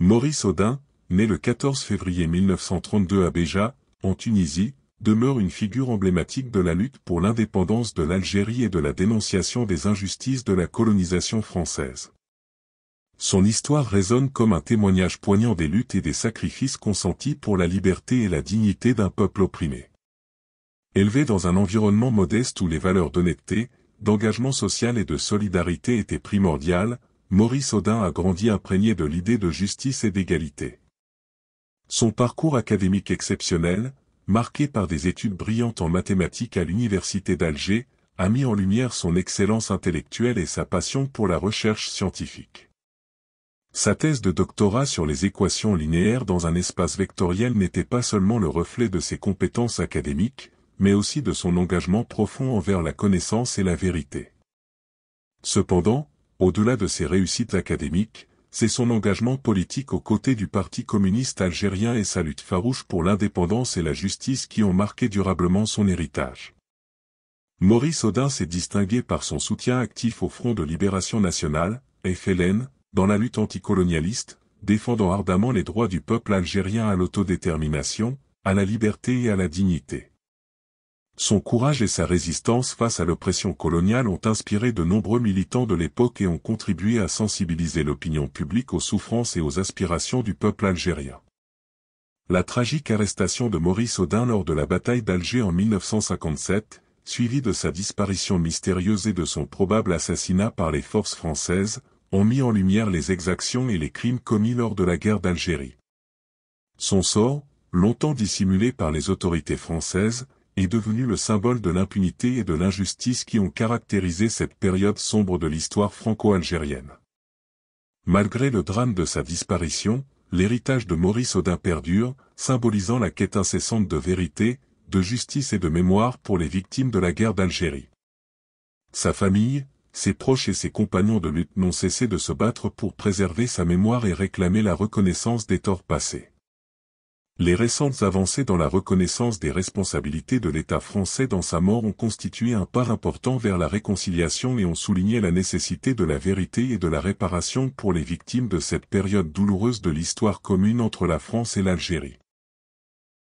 Maurice Audin, né le 14 février 1932 à Béja, en Tunisie, demeure une figure emblématique de la lutte pour l'indépendance de l'Algérie et de la dénonciation des injustices de la colonisation française. Son histoire résonne comme un témoignage poignant des luttes et des sacrifices consentis pour la liberté et la dignité d'un peuple opprimé. Élevé dans un environnement modeste où les valeurs d'honnêteté, d'engagement social et de solidarité étaient primordiales, Maurice Audin a grandi imprégné de l'idée de justice et d'égalité. Son parcours académique exceptionnel, marqué par des études brillantes en mathématiques à l'université d'Alger, a mis en lumière son excellence intellectuelle et sa passion pour la recherche scientifique. Sa thèse de doctorat sur les équations linéaires dans un espace vectoriel n'était pas seulement le reflet de ses compétences académiques, mais aussi de son engagement profond envers la connaissance et la vérité. Cependant, au-delà de ses réussites académiques, c'est son engagement politique aux côtés du Parti communiste algérien et sa lutte farouche pour l'indépendance et la justice qui ont marqué durablement son héritage. Maurice Audin s'est distingué par son soutien actif au Front de Libération Nationale, FLN, dans la lutte anticolonialiste, défendant ardemment les droits du peuple algérien à l'autodétermination, à la liberté et à la dignité. Son courage et sa résistance face à l'oppression coloniale ont inspiré de nombreux militants de l'époque et ont contribué à sensibiliser l'opinion publique aux souffrances et aux aspirations du peuple algérien. La tragique arrestation de Maurice Audin lors de la bataille d'Alger en 1957, suivie de sa disparition mystérieuse et de son probable assassinat par les forces françaises, ont mis en lumière les exactions et les crimes commis lors de la guerre d'Algérie. Son sort, longtemps dissimulé par les autorités françaises, est devenu le symbole de l'impunité et de l'injustice qui ont caractérisé cette période sombre de l'histoire franco-algérienne. Malgré le drame de sa disparition, l'héritage de Maurice Audin perdure, symbolisant la quête incessante de vérité, de justice et de mémoire pour les victimes de la guerre d'Algérie. Sa famille, ses proches et ses compagnons de lutte n'ont cessé de se battre pour préserver sa mémoire et réclamer la reconnaissance des torts passés. Les récentes avancées dans la reconnaissance des responsabilités de l'État français dans sa mort ont constitué un pas important vers la réconciliation et ont souligné la nécessité de la vérité et de la réparation pour les victimes de cette période douloureuse de l'histoire commune entre la France et l'Algérie.